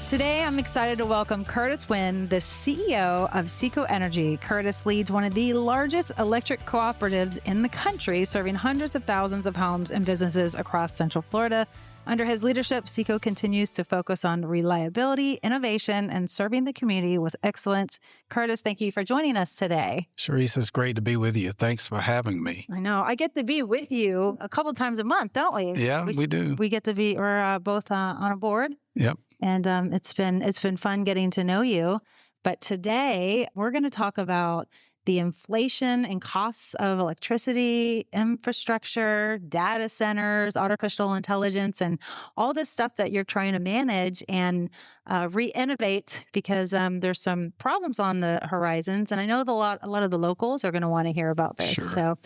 Today, I'm excited to welcome Curtis Wynn, the CEO of SECO Energy. Curtis leads one of the largest electric cooperatives in the country, serving hundreds of thousands of homes and businesses across Central Florida. Under his leadership, SECO continues to focus on reliability, innovation, and serving the community with excellence. Curtis, thank you for joining us today. Charisse, it's great to be with you. Thanks for having me. I know. I get to be with you a couple times a month, don't we? Yeah, we do. We get to be, we're both on a board. Yep. And it's been fun getting to know you. But today we're going to talk about the inflation and costs of electricity, infrastructure, data centers, artificial intelligence, and all this stuff that you're trying to manage and re-innovate because there's some problems on the horizons. And I know a lot of the locals are going to want to hear about this.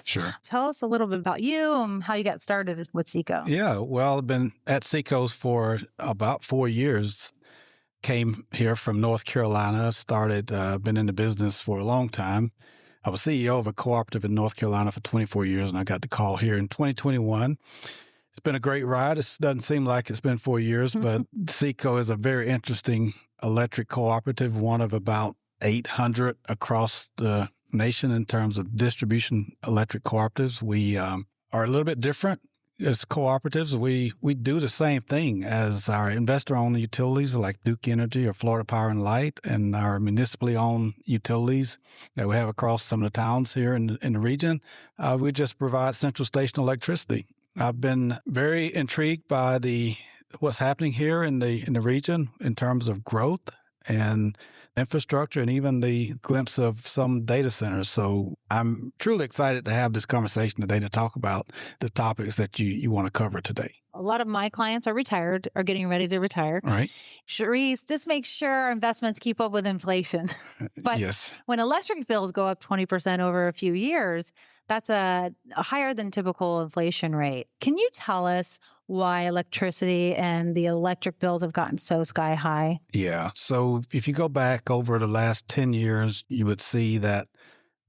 Sure. Tell us a little bit about you and how you got started with SECO. Yeah, well, I've been at SECO for about 4 years. Came here from North Carolina, been in the business for a long time. I was CEO of a cooperative in North Carolina for 24 years, and I got the call here in 2021. It's been a great ride. It doesn't seem like it's been 4 years, but SECO is a very interesting electric cooperative, one of about 800 across the nation in terms of distribution electric cooperatives. We are a little bit different. As cooperatives, we do the same thing as our investor-owned utilities like Duke Energy or Florida Power and Light, and our municipally owned utilities that we have across some of the towns here in the region. We just provide central station electricity. I've been very intrigued by what's happening here in the region in terms of growth and infrastructure, and even the glimpse of some data centers. So I'm truly excited to have this conversation today to talk about the topics that you want to cover today. A lot of my clients are retired, are getting ready to retire. All right. Charisse, just make sure our investments keep up with inflation. But yes. When electric bills go up 20% over a few years, that's a higher than typical inflation rate. Can you tell us why electricity and the electric bills have gotten so sky high? Yeah. So if you go back over the last 10 years, you would see that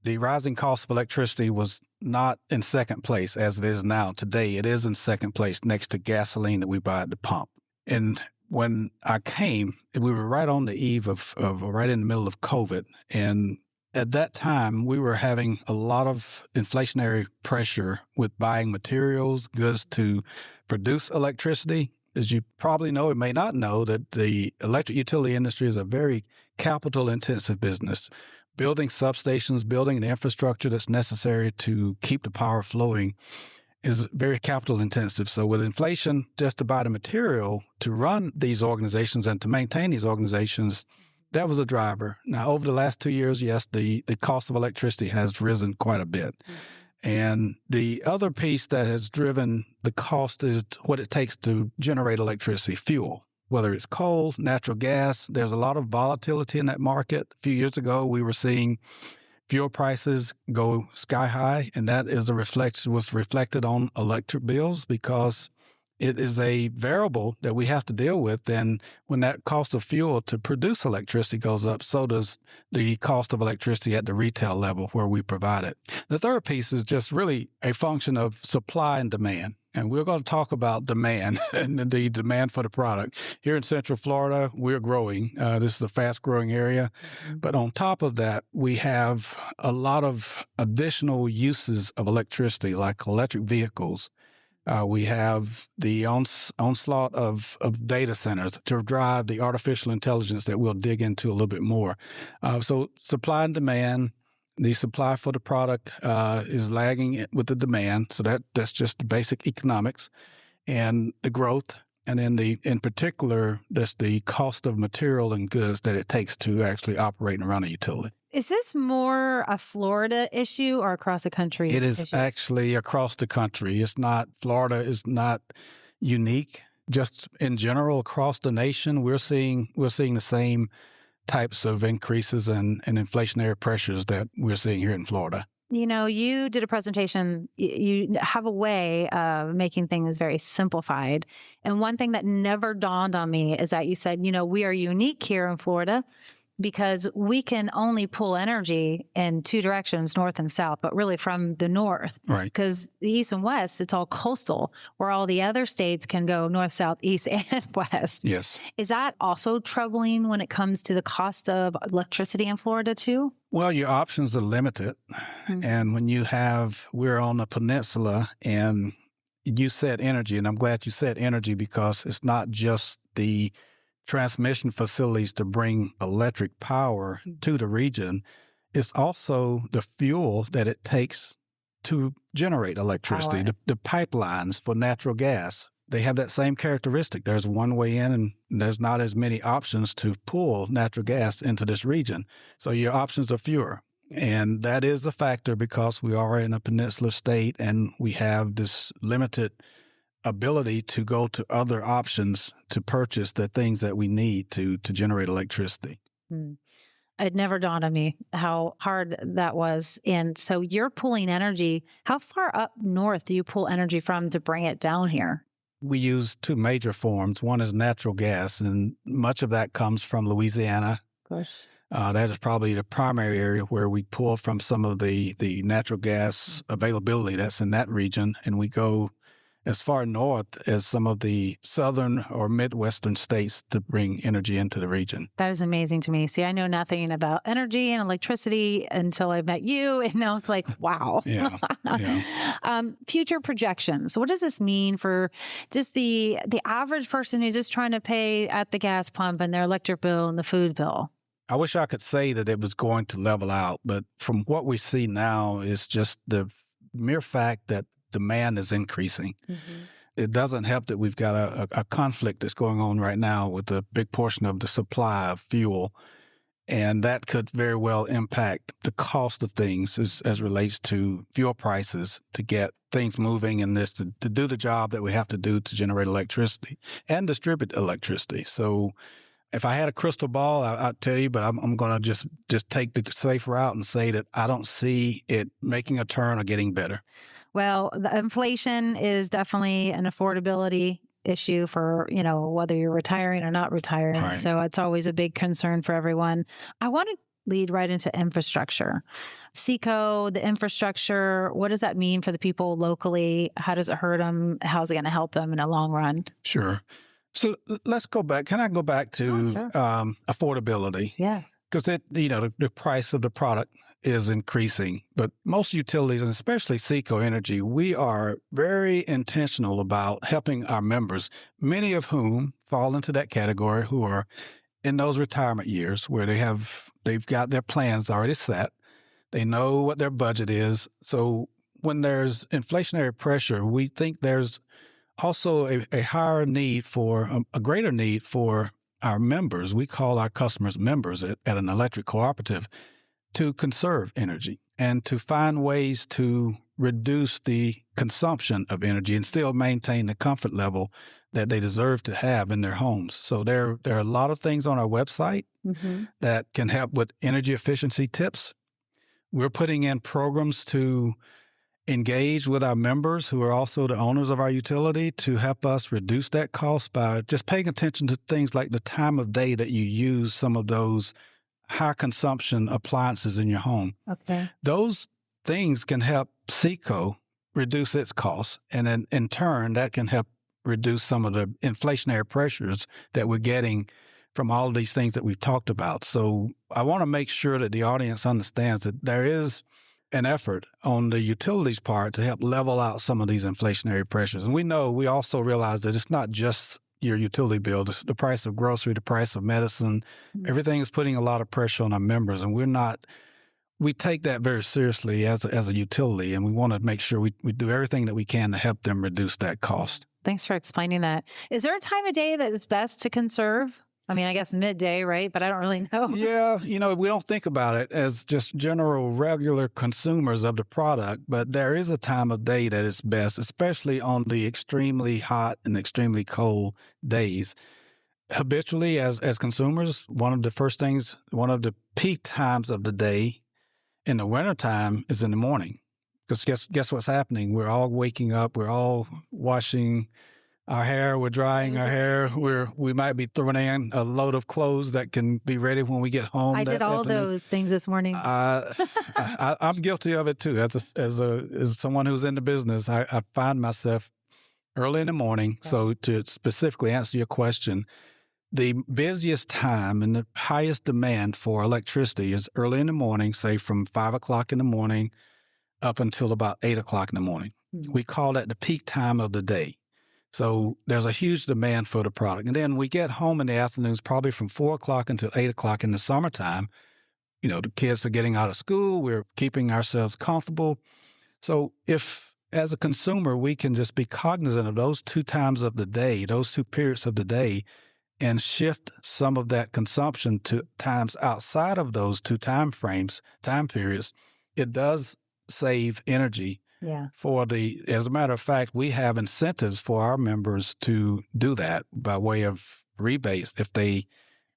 the rising cost of electricity was not in second place as it is now. Today, it is in second place next to gasoline that we buy at the pump. And when I came, we were right on the eve of right in the middle of COVID. And at that time, we were having a lot of inflationary pressure with buying materials, goods to produce electricity. As you probably know or may not know, that the electric utility industry is a very capital-intensive business. Building substations, building the infrastructure that's necessary to keep the power flowing is very capital intensive. So with inflation, just to buy the material to run these organizations and to maintain these organizations, that was a driver. Now, over the last 2 years, yes, the cost of electricity has risen quite a bit. And the other piece that has driven the cost is what it takes to generate electricity, fuel. Whether it's coal, natural gas, there's a lot of volatility in that market. A few years ago, we were seeing fuel prices go sky high, and that was reflected on electric bills because it is a variable that we have to deal with. And when that cost of fuel to produce electricity goes up, so does the cost of electricity at the retail level where we provide it. The third piece is just really a function of supply and demand. And we're going to talk about demand and the demand for the product. Here in Central Florida, we're growing. This is a fast-growing area. But on top of that, we have a lot of additional uses of electricity, like electric vehicles. We have the onslaught of data centers to drive the artificial intelligence that we'll dig into a little bit more. So supply and demand. The supply for the product is lagging with the demand, so that's just the basic economics, and the growth, and then in particular, that's the cost of material and goods that it takes to actually operate and run a utility. Is this more a Florida issue or across the country? It is actually across the country. Florida is not unique. Just in general, across the nation, we're seeing the same types of increases and inflationary pressures that we're seeing here in Florida. You know, you did a presentation. You have a way of making things very simplified. And one thing that never dawned on me is that you said, we are unique here in Florida because we can only pull energy in two directions, north and south, but really from the north. Right. Because the east and west, it's all coastal, where all the other states can go north, south, east, and west. Yes. Is that also troubling when it comes to the cost of electricity in Florida too? Well, your options are limited. And when we're on a peninsula, and you said energy, and I'm glad you said energy, because it's not just the transmission facilities to bring electric power to the region. It's also the fuel that it takes to generate electricity, the pipelines for natural gas. They have that same characteristic. There's one way in, and there's not as many options to pull natural gas into this region. So your options are fewer. And that is a factor because we are in a peninsular state and we have this limited ability to go to other options to purchase the things that we need to generate electricity. It never dawned on me how hard that was. And so you're pulling energy. How far up north do you pull energy from to bring it down here? We use two major forms. One is natural gas, and much of that comes from Louisiana. Gosh. That is probably the primary area where we pull from some of the natural gas availability that's in that region. And we go as far north as some of the southern or Midwestern states to bring energy into the region. That is amazing to me. See, I know nothing about energy and electricity until I met you. And now it's like, wow. Yeah. Future projections. What does this mean for just the average person who's just trying to pay at the gas pump and their electric bill and the food bill? I wish I could say that it was going to level out, but from what we see now is just the mere fact that demand is increasing. It doesn't help that we've got a conflict that's going on right now with a big portion of the supply of fuel, and that could very well impact the cost of things as relates to fuel prices to get things moving and this to do the job that we have to do to generate electricity and distribute electricity. So if I had a crystal ball, I'd tell you, but I'm going to just take the safe route and say that I don't see it making a turn or getting better. Well, the inflation is definitely an affordability issue for, whether you're retiring or not retiring. Right. So it's always a big concern for everyone. I want to lead right into infrastructure. SECO, the infrastructure, what does that mean for the people locally? How does it hurt them? How's it going to help them in the long run? Sure. So let's go back. Can I go back to affordability? Yes. Because the price of the product is increasing, but most utilities, and especially SECO Energy, we are very intentional about helping our members, many of whom fall into that category who are in those retirement years where they've got their plans already set. They know what their budget is. So when there's inflationary pressure, we think there's also a higher need for a greater need for our members. We call our customers members at an electric cooperative to conserve energy and to find ways to reduce the consumption of energy and still maintain the comfort level that they deserve to have in their homes. So there are a lot of things on our website that can help with energy efficiency tips. We're putting in programs to engage with our members who are also the owners of our utility to help us reduce that cost by just paying attention to things like the time of day that you use some of those high consumption appliances in your home. Okay. Those things can help SECO reduce its costs. And then in turn, that can help reduce some of the inflationary pressures that we're getting from all of these things that we've talked about. So I want to make sure that the audience understands that there is an effort on the utilities part to help level out some of these inflationary pressures. And we also realize that it's not just your utility bill, the price of grocery, the price of medicine, everything is putting a lot of pressure on our members. And we take that very seriously as a utility, and we want to make sure we do everything that we can to help them reduce that cost. Thanks for explaining that. Is there a time of day that is best to conserve? I mean, I guess midday, right? But I don't really know. Yeah, we don't think about it as just general, regular consumers of the product, but there is a time of day that is best, especially on the extremely hot and extremely cold days. Habitually, as consumers, one of the peak times of the day in the wintertime is in the morning. Because guess what's happening? We're all waking up, we're all washing our hair, we're drying our hair, we might be throwing in a load of clothes that can be ready when we get home. I did all those things this morning. I'm guilty of it too. As someone who's in the business, I find myself early in the morning. Okay. So to specifically answer your question, the busiest time and the highest demand for electricity is early in the morning, say from 5 o'clock in the morning up until about 8 o'clock in the morning. Mm-hmm. We call that the peak time of the day. So there's a huge demand for the product. And then we get home in the afternoons, probably from 4 o'clock until 8 o'clock in the summertime. You know, the kids are getting out of school. We're keeping ourselves comfortable. So if, as a consumer, we can just be cognizant of those 2 times of the day, those 2 periods of the day, and shift some of that consumption to times outside of those 2 time periods, it does save energy. Yeah. As a matter of fact, we have incentives for our members to do that by way of rebates if they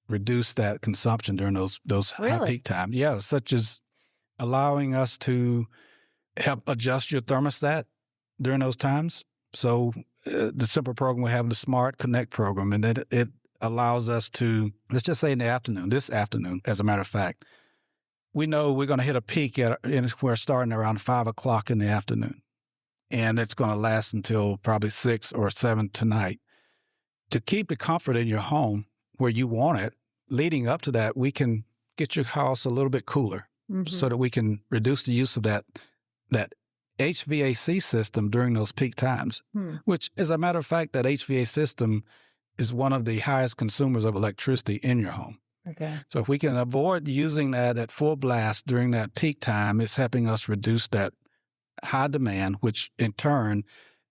reduce that consumption during those really? High peak times. Yeah, such as allowing us to help adjust your thermostat during those times. So the simple program we have, the Smart Connect program, and it allows us to, let's just say this afternoon, as a matter of fact, we know we're going to hit a peak we're starting around 5 o'clock in the afternoon, and it's going to last until probably 6 or 7 tonight. To keep the comfort in your home where you want it, leading up to that, we can get your house a little bit cooler so that we can reduce the use of that HVAC system during those peak times, which, as a matter of fact, that HVAC system is one of the highest consumers of electricity in your home. Okay. So if we can avoid using that at full blast during that peak time, it's helping us reduce that high demand, which in turn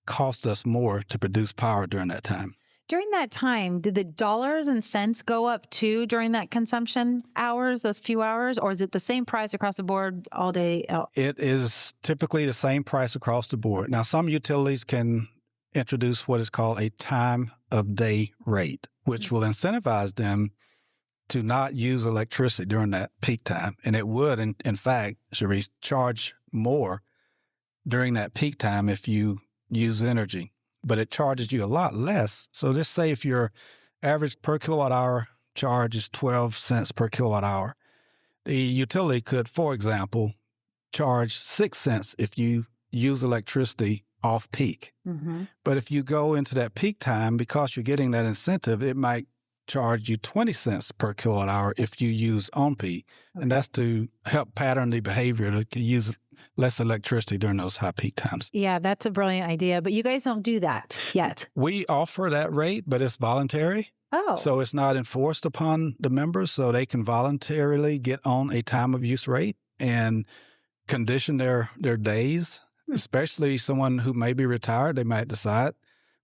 costs us more to produce power during that time. During that time, did the dollars and cents go up too during that consumption hours, those few hours, or is it the same price across the board all day? It is typically the same price across the board. Now, some utilities can introduce what is called a time of day rate, which will incentivize them to not use electricity during that peak time. And it would, in fact, Charisse, charge more during that peak time if you use energy. But it charges you a lot less. So just say if your average per kilowatt hour charge is 12 cents per kilowatt hour, the utility could, for example, charge 6 cents if you use electricity off peak. Mm-hmm. But if you go into that peak time, because you're getting that incentive, it might charge you 20 cents per kilowatt hour if you use on peak. Okay. And that's to help pattern the behavior to use less electricity during those high peak times. Yeah, that's a brilliant idea. But you guys don't do that yet. We offer that rate, but it's voluntary. Oh. So it's not enforced upon the members, so they can voluntarily get on a time of use rate and condition their days, especially someone who may be retired. They might decide,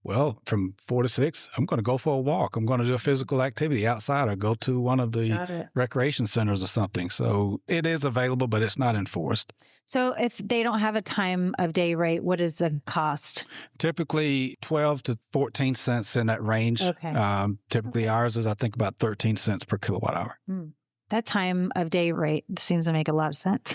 well, from 4 to 6, I'm going to go for a walk. I'm going to do a physical activity outside or go to one of the recreation centers or something. So it is available, but it's not enforced. So if they don't have a time of day rate, what is the cost? Typically 12 to 14 cents in that range. Okay. Typically ours is, I think, about 13 cents per kilowatt hour. That time of day rate seems to make a lot of sense.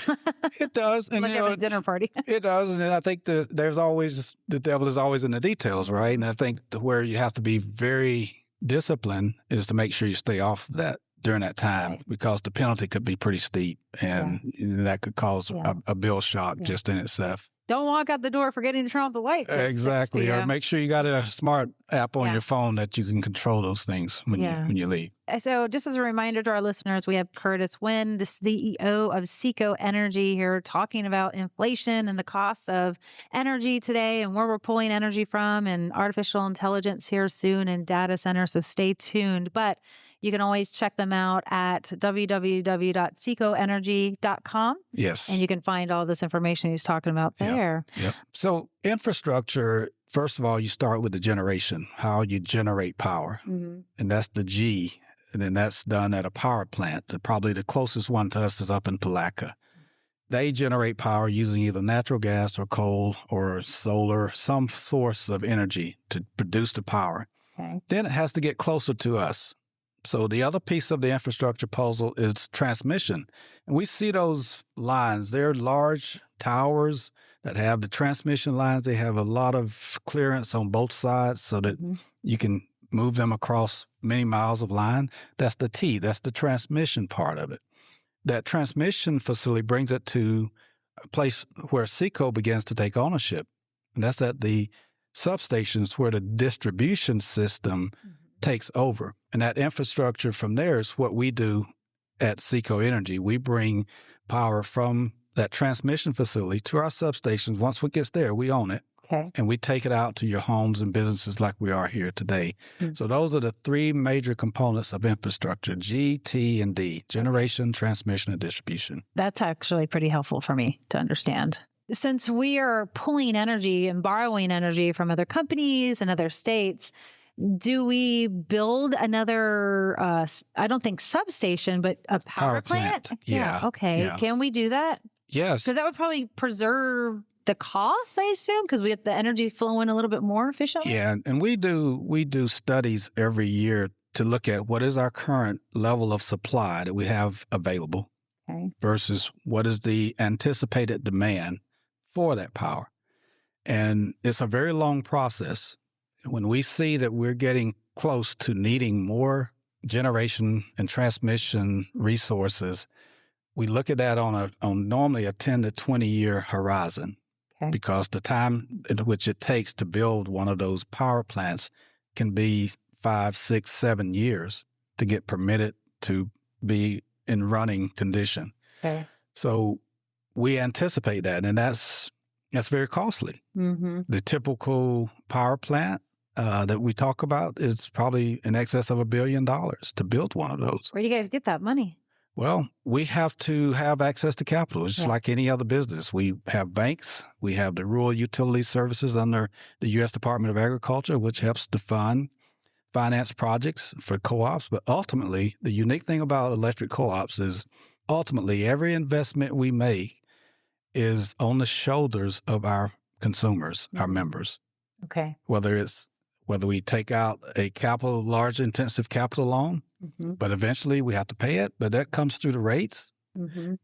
It does. And unless you have a dinner party. It does. And I think the devil is always in the details, right? And I think where you have to be very disciplined is to make sure you stay off that during that time, because the penalty could be pretty steep, and that could cause a bill shock just in itself. Don't walk out the door forgetting to turn off the lights. Exactly. Or make sure you got a smart app on your phone that you can control those things when you leave. So just as a reminder to our listeners, we have Curtis Wynn, the CEO of SECO Energy, here talking about inflation and the costs of energy today and where we're pulling energy from, and artificial intelligence here soon and data centers. So stay tuned. But you can always check them out at www.secoenergy.com. Yes. And you can find all this information he's talking about there. Yep. So infrastructure, first of all, you start with the generation, how you generate power. Mm-hmm. And that's the G. And then that's done at a power plant. Probably the closest one to us is up in Palatka. They generate power using either natural gas or coal or solar, some source of energy to produce the power. Okay. Then it has to get closer to us. So the other piece of the infrastructure puzzle is transmission. And we see those lines. They're large towers that have the transmission lines. They have a lot of clearance on both sides so that you can move them across many miles of line. That's the T. That's the transmission part of it. That transmission facility brings it to a place where SECO begins to take ownership. And that's at the substations where the distribution system takes over. And that infrastructure from there is what we do at SECO Energy. We bring power from that transmission facility to our substations. Once it gets there, we own it. Okay. And we take it out to your homes and businesses like we are here today. So those are the three major components of infrastructure: G, T, and D: generation, transmission, and distribution. That's actually pretty helpful for me to understand. Since we are pulling energy and borrowing energy from other companies and other states, do we build another, I don't think substation, but a power plant? Yeah. Okay. Yeah. Can we do that? Yes. Because that would probably preserve the cost, I assume, because we have the energy flowing a little bit more efficiently. Yeah. And we do studies every year to look at what is our current level of supply that we have available versus what is the anticipated demand for that power. And it's a very long process. When we see that we're getting close to needing more generation and transmission resources, we look at that on normally a 10 to 20 year horizon, because the time in which it takes to build one of those power plants can be 5, 6, 7 years to get permitted to be in running condition. So we anticipate that, and that's very costly. The typical power plant that we talk about is probably in excess of $1 billion to build one of those. Where do you guys get that money? Well, we have to have access to capital. It's just like any other business. We have banks. We have the Rural Utility Services under the U.S. Department of Agriculture, which helps to finance projects for co-ops. But ultimately, the unique thing about electric co-ops is ultimately every investment we make is on the shoulders of our consumers, our members. Okay. Whether we take out a large intensive capital loan, but eventually we have to pay it, but that comes through the rates.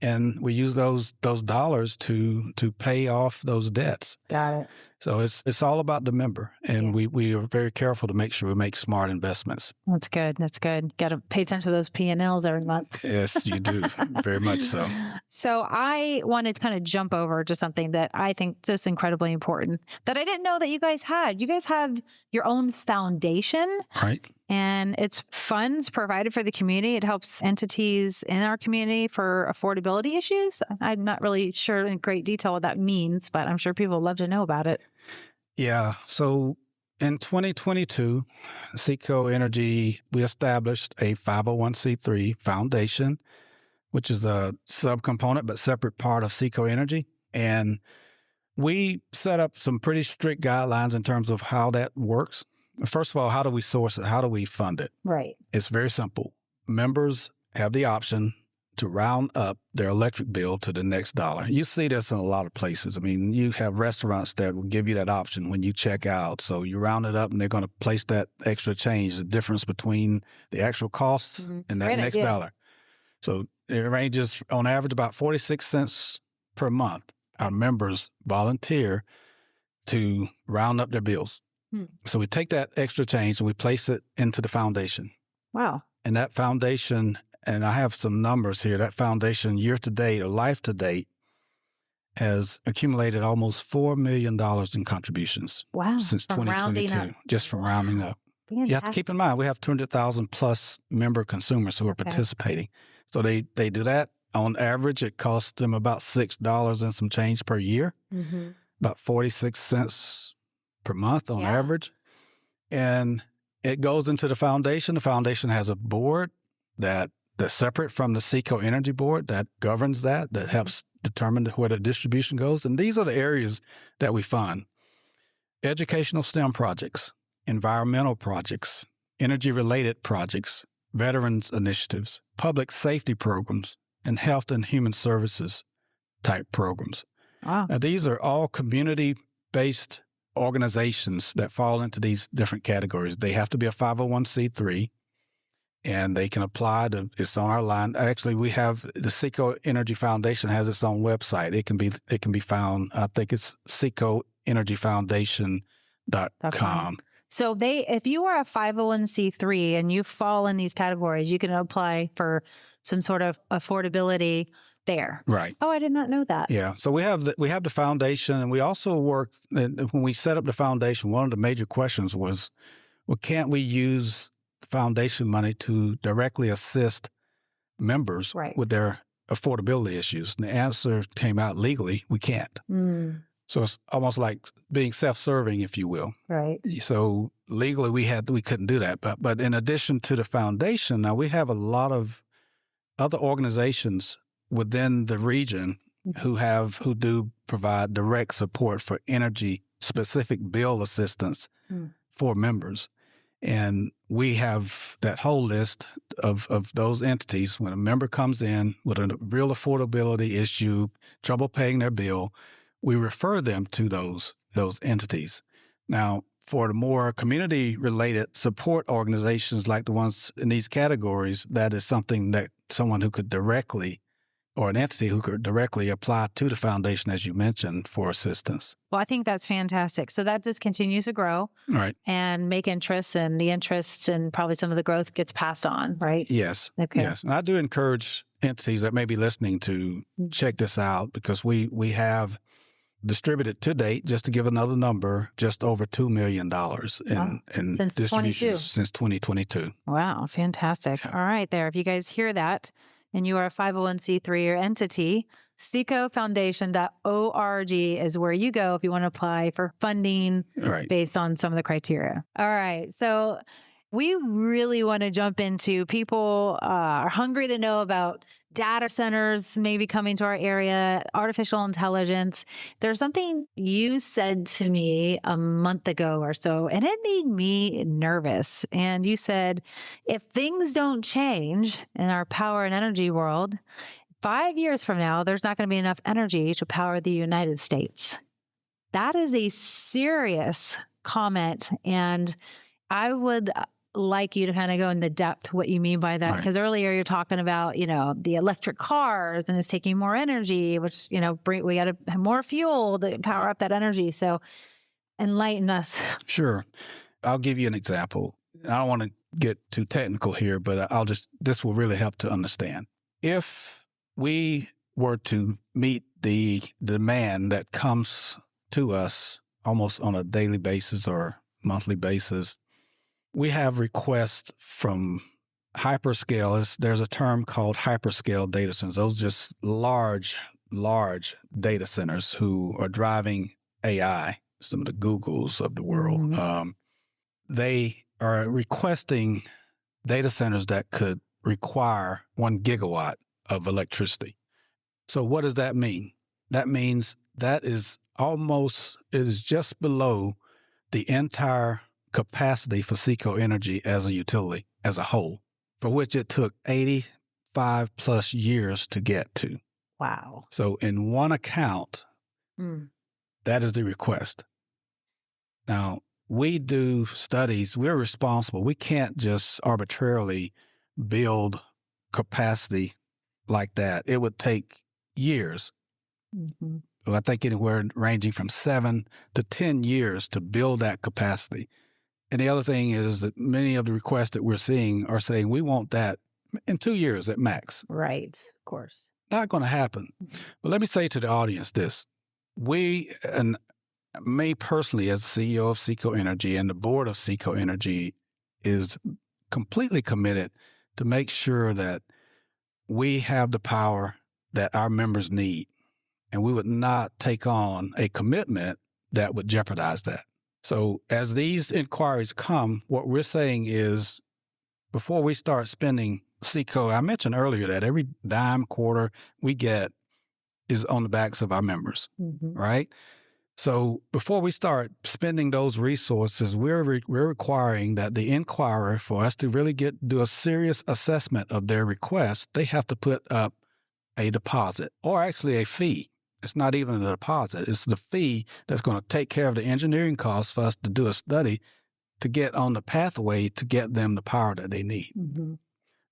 And we use those dollars to pay off those debts. Got it. So it's all about the member, and we are very careful to make sure we make smart investments. That's good. That's good. Got to pay attention to those P&Ls every month. Yes, you do. Very much so. So I wanted to kind of jump over to something that I think just incredibly important that I didn't know that you guys had. You guys have your own foundation. Right. And it's funds provided for the community. It helps entities in our community for affordability issues. I'm not really sure in great detail what that means, but I'm sure people would love to know about it. Yeah. So in 2022, SECO Energy, we established a 501c3 foundation, which is a subcomponent but separate part of SECO Energy. And we set up some pretty strict guidelines in terms of how that works. First of all, how do we source it? How do we fund it? Right. It's very simple. Members have the option to round up their electric bill to the next dollar. You see this in a lot of places. I mean, you have restaurants that will give you that option when you check out. So you round it up and they're going to place that extra change, the difference between the actual costs and that next dollar. So it ranges on average about 46 cents per month. Our members volunteer to round up their bills. So we take that extra change and we place it into the foundation. Wow. And that foundation, and I have some numbers here, that foundation year to date or life to date has accumulated almost $4 million in contributions. Wow. Since 2022, just from rounding up. Fantastic. You have to keep in mind, we have 200,000 plus member consumers who are participating. So they do that. On average, it costs them about $6 and some change per year, about 46 cents per month on average. And it goes into the foundation. The foundation has a board that's separate from the SECO Energy Board that governs that helps determine where the distribution goes. And these are the areas that we fund: educational STEM projects, environmental projects, energy-related projects, veterans initiatives, public safety programs, and health and human services type programs. Wow. Now, these are all community-based organizations that fall into these different categories. They have to be a 501c3, and they can apply to, it's on our line. Actually, we have the SECO Energy Foundation has its own website. It can be found, I think it's secoenergyfoundation.com. So if you are a 501c3 and you fall in these categories, you can apply for some sort of affordability there. Right. Oh, I did not know that. Yeah. So we have the foundation, and we also work, when we set up the foundation, one of the major questions was, well, can't we use foundation money to directly assist members with their affordability issues? And the answer came out legally, we can't. So it's almost like being self-serving, if you will. Right. So legally we couldn't do that. But in addition to the foundation, now we have a lot of other organizations within the region who do provide direct support for energy specific bill assistance for members. And we have that whole list of those entities. When a member comes in with a real affordability issue, trouble paying their bill, we refer them to those entities. Now, for the more community-related support organizations like the ones in these categories, that is something that someone who could directly, or an entity who could directly apply to the foundation, as you mentioned, for assistance. Well, I think that's fantastic. So that just continues to grow, right, and make interest, and the interest and probably some of the growth gets passed on, right? Yes. Okay. Yes. And I do encourage entities that may be listening to check this out, because we have distributed to date, just to give another number, just over $2 million in since distributions since 2022. Wow, fantastic. Yeah. All right, there. If you guys hear that and you are a 501c3 or entity, secofoundation.org is where you go if you want to apply for funding based on some of the criteria. All right. So we really want to jump into, people are hungry to know about data centers maybe coming to our area, artificial intelligence. There's something you said to me a month ago or so, and it made me nervous. And you said, if things don't change in our power and energy world, 5 years from now, there's not going to be enough energy to power the United States. That is a serious comment. And I would like you to kind of go into depth what you mean by that. Because earlier you're talking about, the electric cars, and it's taking more energy, which, we got to have more fuel to power up that energy. So enlighten us. Sure. I'll give you an example. I don't want to get too technical here, but this will really help to understand. If we were to meet the demand that comes to us almost on a daily basis or monthly basis, we have requests from hyperscalers. There's a term called hyperscale data centers. Those are just large data centers who are driving AI, some of the Googles of the world. They are requesting data centers that could require 1 gigawatt of electricity. So what does that mean? That means that is just below the entire capacity for SECO Energy as a utility, as a whole, for which it took 85 plus years to get to. Wow. So in one account, that is the request. Now, we do studies. We're responsible. We can't just arbitrarily build capacity like that. It would take years. I think anywhere ranging from 7 to 10 years to build that capacity. And the other thing is that many of the requests that we're seeing are saying we want that in 2 years at max. Right, of course. Not going to happen. But let me say to the audience this. We, and me personally as CEO of SECO Energy and the board of SECO Energy, is completely committed to make sure that we have the power that our members need. And we would not take on a commitment that would jeopardize that. So as these inquiries come, what we're saying is, before we start spending SECO, I mentioned earlier that every dime, quarter we get is on the backs of our members, right? So before we start spending those resources, we're requiring that the inquirer, for us to really do a serious assessment of their request, they have to put up a deposit, or actually a fee. It's not even a deposit. It's the fee that's going to take care of the engineering costs for us to do a study to get on the pathway to get them the power that they need.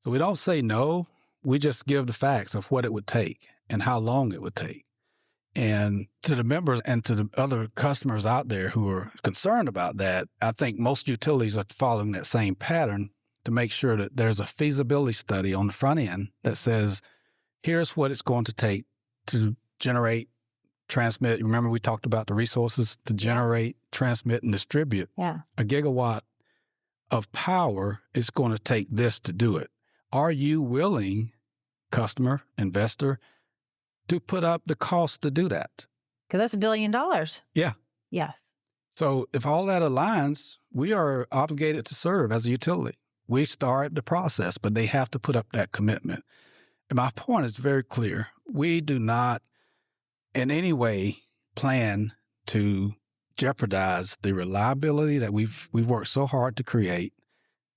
So we don't say no. We just give the facts of what it would take and how long it would take. And to the members and to the other customers out there who are concerned about that, I think most utilities are following that same pattern to make sure that there's a feasibility study on the front end that says, here's what it's going to take to generate, transmit. Remember, we talked about the resources to generate, transmit, and distribute. Yeah. A gigawatt of power is going to take this to do it. Are you willing, customer, investor, to put up the cost to do that? Because that's $1 billion. Yeah. Yes. So if all that aligns, we are obligated to serve as a utility. We start the process, but they have to put up that commitment. And my point is very clear. We do not in any way plan to jeopardize the reliability that we've worked so hard to create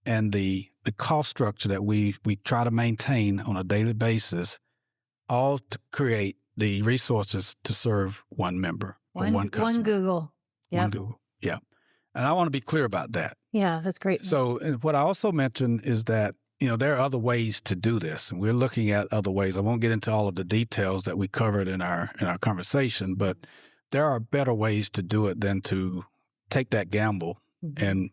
and the cost structure that we try to maintain on a daily basis, all to create the resources to serve one member or one customer. One Google. Yep. One Google. Yeah. And I want to be clear about that. Yeah, that's great. So and what I also mentioned is that, there are other ways to do this, and we're looking at other ways. I won't get into all of the details that we covered in our conversation, but there are better ways to do it than to take that gamble and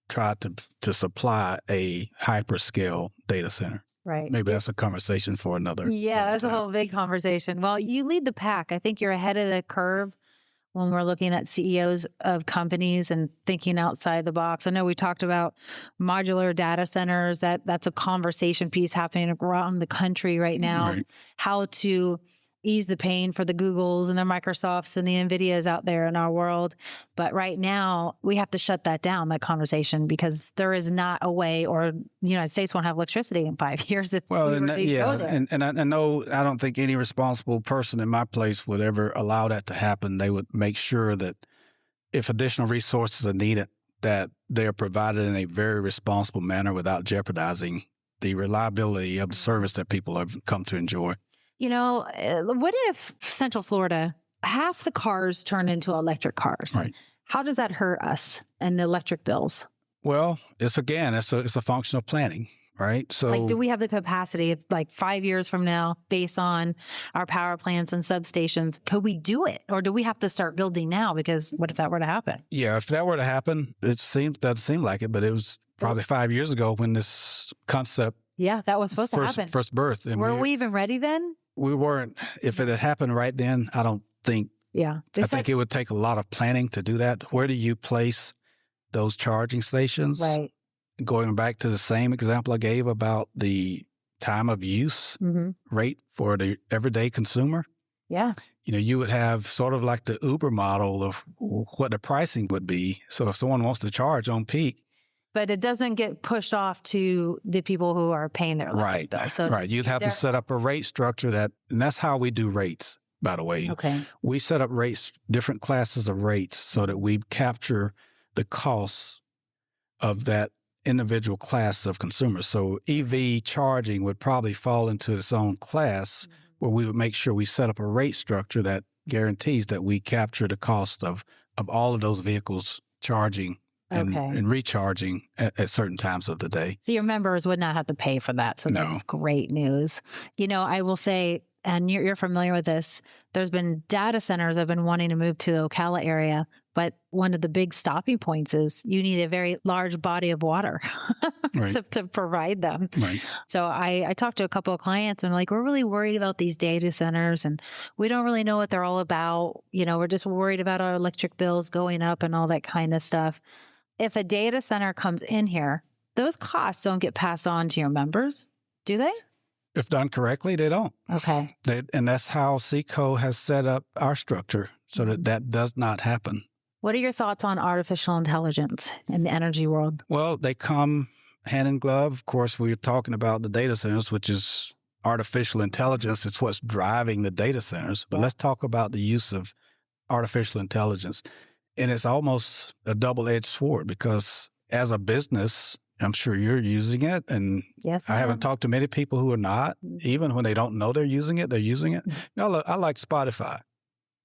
try to supply a hyperscale data center. Right. Maybe that's a conversation for another. Yeah, that's time. a whole big conversation. Well, you lead the pack. I think you're ahead of the curve when we're looking at CEOs of companies and thinking outside the box. I know we talked about modular data centers. That's a conversation piece happening around the country right now. Right. How to ease the pain for the Googles and the Microsofts and the NVIDIAs out there in our world. But right now, we have to shut that down, that conversation, because there is not a way, or the United States won't have electricity in 5 years if we really go there. And I know, I don't think any responsible person in my place would ever allow that to happen. They would make sure that if additional resources are needed, that they are provided in a very responsible manner without jeopardizing the reliability of the service that people have come to enjoy. What if Central Florida, half the cars turn into electric cars? Right. How does that hurt us and the electric bills? Well, it's a function of planning, right? So, do we have the capacity of 5 years from now, based on our power plants and substations, could we do it? Or do we have to start building now? Because what if that were to happen? Yeah, if that were to happen, doesn't seem like it, but it was probably 5 years ago when this concept that was supposed to happen. First birth. And were we even ready then? We weren't. If it had happened right then, I don't think. Yeah. I think it would take a lot of planning to do that. Where do you place those charging stations? Right. Going back to the same example I gave about the time of use rate for the everyday consumer. Yeah. You would have sort of like the Uber model of what the pricing would be. So if someone wants to charge on peak, but it doesn't get pushed off to the people who are paying their electric bill. So right. You'd have to set up a rate structure and that's how we do rates, by the way. Okay. We set up rates, different classes of rates, so that we capture the costs of that individual class of consumers. So EV charging would probably fall into its own class where we would make sure we set up a rate structure that guarantees that we capture the cost of all of those vehicles charging and recharging at certain times of the day. So your members would not have to pay for that. So that's great news. I will say, and you're familiar with this, there's been data centers that have been wanting to move to the Ocala area, but one of the big stopping points is you need a very large body of water to provide them. Right. So I talked to a couple of clients and we're really worried about these data centers and we don't really know what they're all about. We're just worried about our electric bills going up and all that kind of stuff. If a data center comes in here, those costs don't get passed on to your members, do they? If done correctly, they don't. Okay. And that's how SECO has set up our structure so that does not happen. What are your thoughts on artificial intelligence in the energy world? Well, they come hand in glove. Of course, we're talking about the data centers, which is artificial intelligence. It's what's driving the data centers. But let's talk about the use of artificial intelligence. And it's almost a double-edged sword because as a business, I'm sure you're using it. And yes, I haven't talked to many people who are not. Even when they don't know they're using it, they're using it. I like Spotify.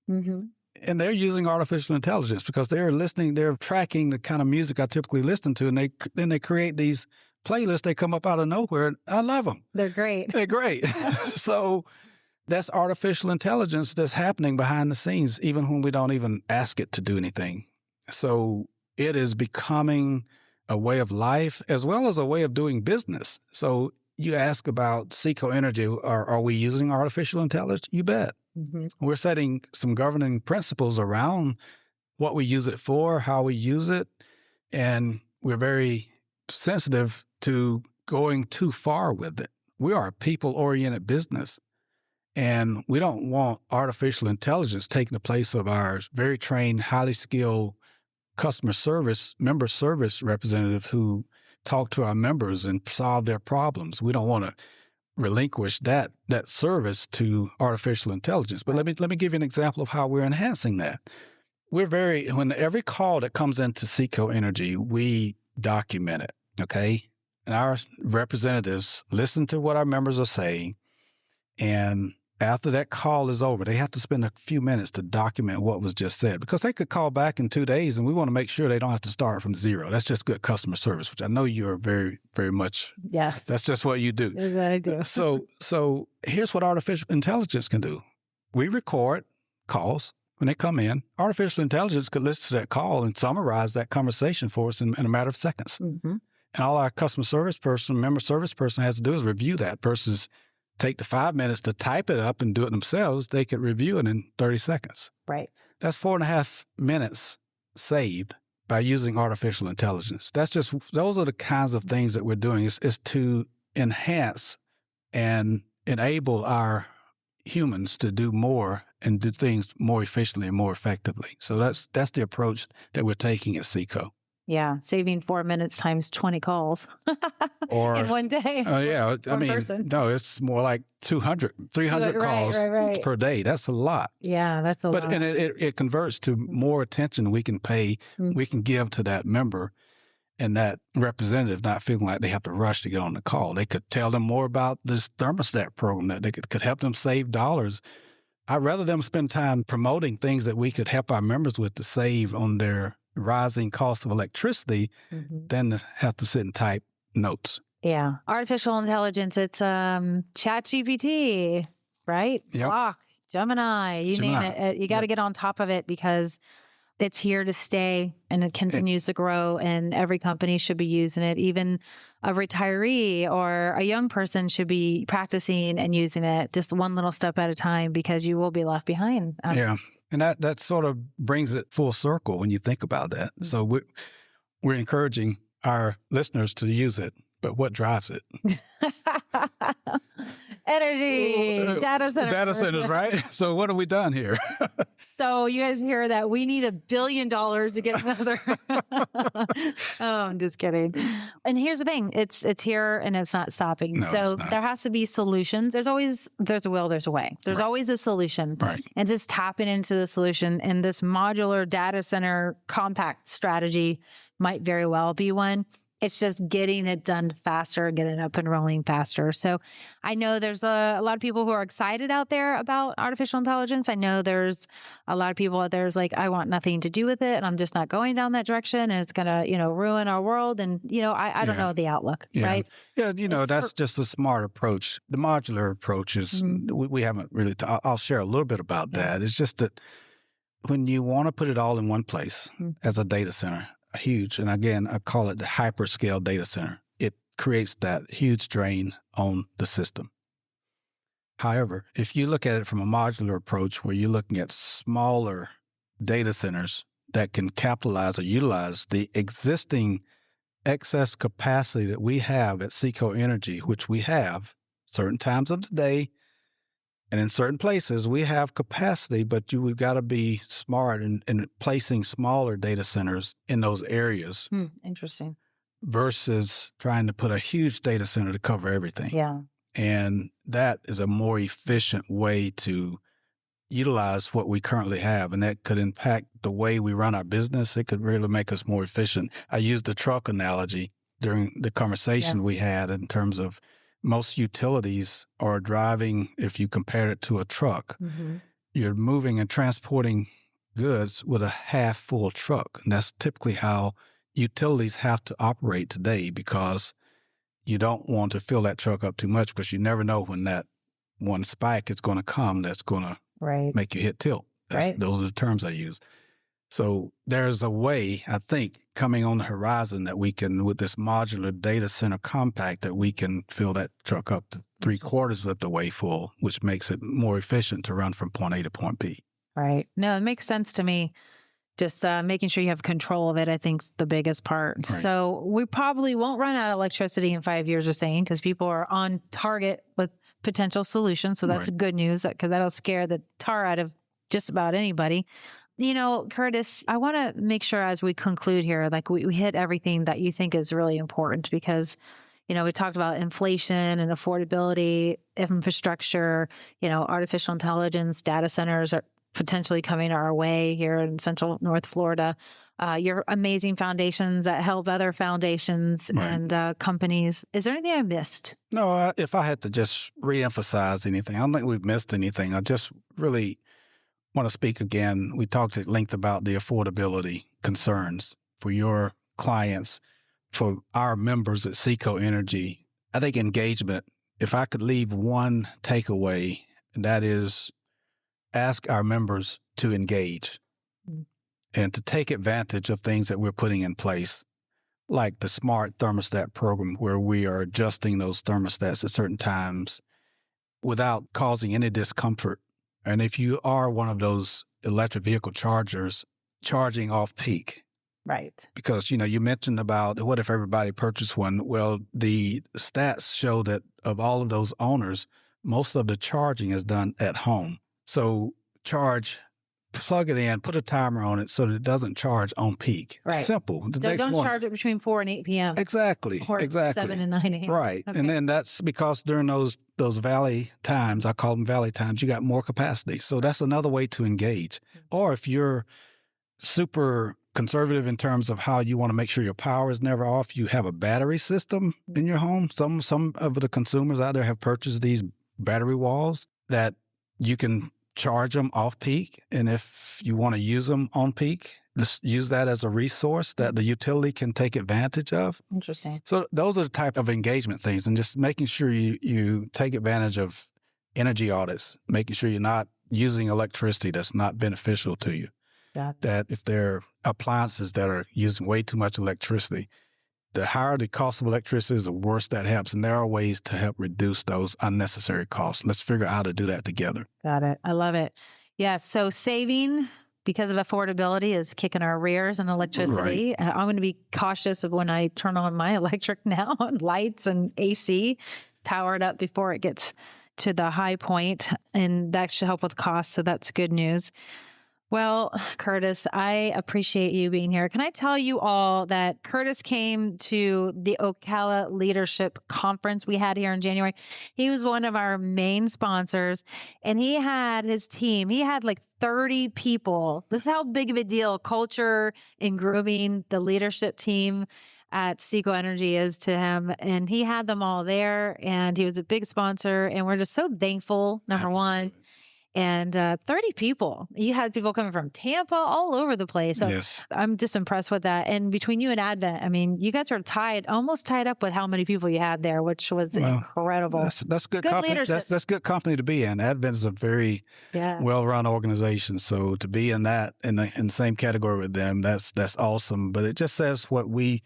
And they're using artificial intelligence because they're tracking the kind of music I typically listen to. And then they create these playlists, they come up out of nowhere. And I love them. They're great. They're great. So that's artificial intelligence that's happening behind the scenes, even when we don't even ask it to do anything. So it is becoming a way of life as well as a way of doing business. So you ask about SECO Energy, are we using artificial intelligence? You bet. Mm-hmm. We're setting some governing principles around what we use it for, how we use it, and we're very sensitive to going too far with it. We are a people-oriented business, and we don't want artificial intelligence taking the place of our very trained, highly skilled member service representatives who talk to our members and solve their problems. We don't want to relinquish that service to artificial intelligence. But let me give you an example of how we're enhancing that. When every call that comes into SECO Energy, we document it, okay? And our representatives listen to what our members are saying, and after that call is over, they have to spend a few minutes to document what was just said, because they could call back in 2 days, and we want to make sure they don't have to start from zero. That's just good customer service, which I know you're very, very much. Yes. That's just what you do. That's what I do. So here's what artificial intelligence can do. We record calls when they come in. Artificial intelligence could listen to that call and summarize that conversation for us in a matter of seconds. Mm-hmm. And all our customer service person, member service person has to do is review that versus take the 5 minutes to type it up and do it themselves. They could review it in 30 seconds. Right. That's 4.5 minutes saved by using artificial intelligence. Those are the kinds of things that we're doing is to enhance and enable our humans to do more and do things more efficiently and more effectively. So that's the approach that we're taking at SECO. Yeah, saving 4 minutes times 20 calls or in one day. Oh, yeah. I mean, person. No, it's more like 200, 300 calls per day. That's a lot. Yeah, that's a lot. And it converts to more attention we can pay, we can give to that member, and that representative not feeling like they have to rush to get on the call. They could tell them more about this thermostat program that they could help them save dollars. I'd rather them spend time promoting things that we could help our members with to save on their rising cost of electricity than to have to sit and type notes. Yeah. Artificial intelligence, it's ChatGPT, right? Yep. Grok, Gemini, you name it. You got to get on top of it because it's here to stay and it continues to grow, and every company should be using it. Even a retiree or a young person should be practicing and using it just one little step at a time, because you will be left behind. Yeah. And that sort of brings it full circle when you think about that. Mm-hmm. So we're encouraging our listeners to use it, but what drives it? Energy, data centers. Data centers, right? So what have we done here? So you guys hear that we need $1 billion to get another. Oh, I'm just kidding. And here's the thing. It's here and it's not stopping. No, so it's not. There has to be solutions. There's a will, there's a way. There's always a solution. Right. And just tapping into the solution, and this modular data center compact strategy might very well be one. It's just getting it done faster, getting it up and rolling faster. So I know there's a lot of people who are excited out there about artificial intelligence. I know there's a lot of people out there who's like, I want nothing to do with it, and I'm just not going down that direction, and it's going to, ruin our world. And, I don't know the outlook, right? Yeah, that's just a smart approach. The modular approach is, we haven't really, I'll share a little bit about that. It's just that when you want to put it all in one place as a data center, huge, and again, I call it the hyperscale data center. It creates that huge drain on the system. However, if you look at it from a modular approach where you're looking at smaller data centers that can capitalize or utilize the existing excess capacity that we have at SECO Energy, which we have certain times of the day, and in certain places, we have capacity, but we've got to be smart in placing smaller data centers in those areas. Interesting. Versus trying to put a huge data center to cover everything. Yeah. And that is a more efficient way to utilize what we currently have. And that could impact the way we run our business. It could really make us more efficient. I used the truck analogy during the conversation we had in terms of most utilities are driving, if you compare it to a truck, you're moving and transporting goods with a half full truck. And that's typically how utilities have to operate today, because you don't want to fill that truck up too much because you never know when that one spike is going to come that's going to make you hit tilt. Those are the terms I use. So there's a way, I think, coming on the horizon that we can, with this modular data center compact, that we can fill that truck up to 3/4 of the way full, which makes it more efficient to run from point A to point B. Right. No, it makes sense to me. Just making sure you have control of it, I think, is the biggest part. Right. So we probably won't run out of electricity in 5 years, you're saying, because people are on target with potential solutions. So that's good news, because that'll scare the tar out of just about anybody. You know, Curtis, I want to make sure as we conclude here, like we hit everything that you think is really important, because, you know, we talked about inflation and affordability, infrastructure, you know, artificial intelligence, data centers are potentially coming our way here in Central North Florida. Your amazing foundations that help other foundations and companies. Is there anything I missed? No, if I had to just reemphasize anything, I don't think we've missed anything. I just really want to speak again. We talked at length about the affordability concerns for your clients, for our members at SECO Energy. I think engagement, if I could leave one takeaway, that is ask our members to engage and to take advantage of things that we're putting in place, like the smart thermostat program, where we are adjusting those thermostats at certain times without causing any discomfort. And if you are one of those electric vehicle chargers, charging off peak. Right. Because, you know, you mentioned about what if everybody purchased one? Well, the stats show that of all of those owners, most of the charging is done at home. So plug it in, put a timer on it so that it doesn't charge on peak. Right. Simple. Don't charge it between 4 and 8 p.m. Exactly. Or 7 and 9 a.m. Right. Okay. And then that's because during those valley times, I call them valley times, you got more capacity. So that's another way to engage. Or if you're super conservative in terms of how you want to make sure your power is never off, you have a battery system in your home. Some of the consumers out there have purchased these battery walls that you can charge them off peak. And if you want to use them on peak, just use that as a resource that the utility can take advantage of. Interesting. So those are the type of engagement things, and just making sure you take advantage of energy audits, making sure you're not using electricity that's not beneficial to you. That if there are appliances that are using way too much electricity, the higher the cost of electricity is, the worse that helps. And there are ways to help reduce those unnecessary costs. Let's figure out how to do that together. Got it. I love it. Yeah. So saving because of affordability is kicking our rears in electricity. Right. I'm going to be cautious of when I turn on my electric now, and lights and AC, power it up before it gets to the high point. And that should help with costs. So that's good news. Well, Curtis, I appreciate you being here. Can I tell you all that Curtis came to the Ocala Leadership Conference we had here in January? He was one of our main sponsors, and he had his team. He had like 30 people. This is how big of a deal culture and grooming the leadership team at SECO Energy is to him. And he had them all there, and he was a big sponsor. And we're just so thankful, number one. And 30 people. You had people coming from Tampa, all over the place. So yes. I'm just impressed with that. And between you and Advent, I mean, you guys are almost tied up with how many people you had there, which was incredible. That's good company. Leadership. That's good company to be in. Advent is a very well-run organization. So to be in that in the same category with them, that's awesome. But it just says what we,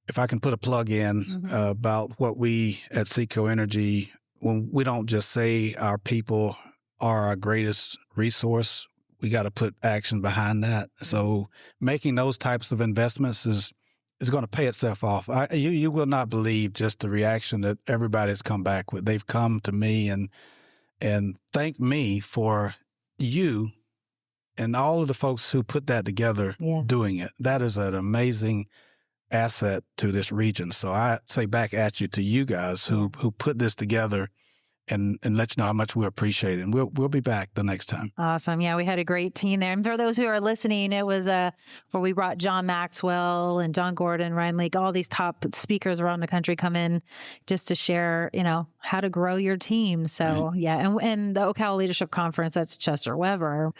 if I can put a plug in about what we at SECO Energy, when we don't just say our people are our greatest resource, we got to put action behind that. So making those types of investments is going to pay itself off. You will not believe just the reaction that everybody's come back with. They've come to me and thanked me for you and all of the folks who put that together doing it. That is an amazing asset to this region. So I say back at you, to you guys who put this together, and let you know how much we appreciate it. And we'll be back the next time. Awesome. Yeah, we had a great team there. And for those who are listening, it was where we brought John Maxwell and John Gordon, Ryan Leake, all these top speakers around the country come in just to share, how to grow your team. So yeah. And the Ocala Leadership Conference, that's Chester Weber,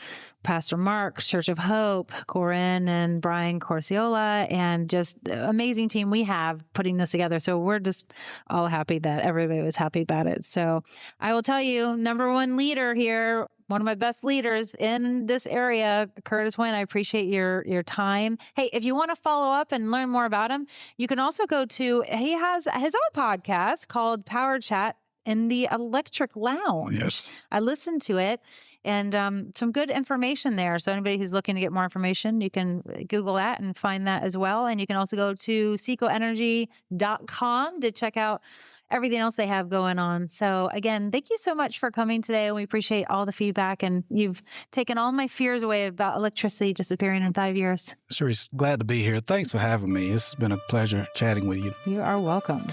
Pastor Mark, Church of Hope, Corinne and Brian Corciola, and just amazing team we have putting this together. So we're just all happy that everybody was happy about it. So I will tell you, number one leader here, one of my best leaders in this area, Curtis Wynn. I appreciate your time. Hey, if you want to follow up and learn more about him, you can also go to, he has his own podcast called Power Chat in the Electric Lounge. Yes. I listened to it and some good information there. So anybody who's looking to get more information, you can Google that and find that as well. And you can also go to secoenergy.com to check out everything else they have going on. So again, thank you so much for coming today. And we appreciate all the feedback. And you've taken all my fears away about electricity disappearing in 5 years. Charisse, glad to be here. Thanks for having me. It's been a pleasure chatting with you. You are welcome.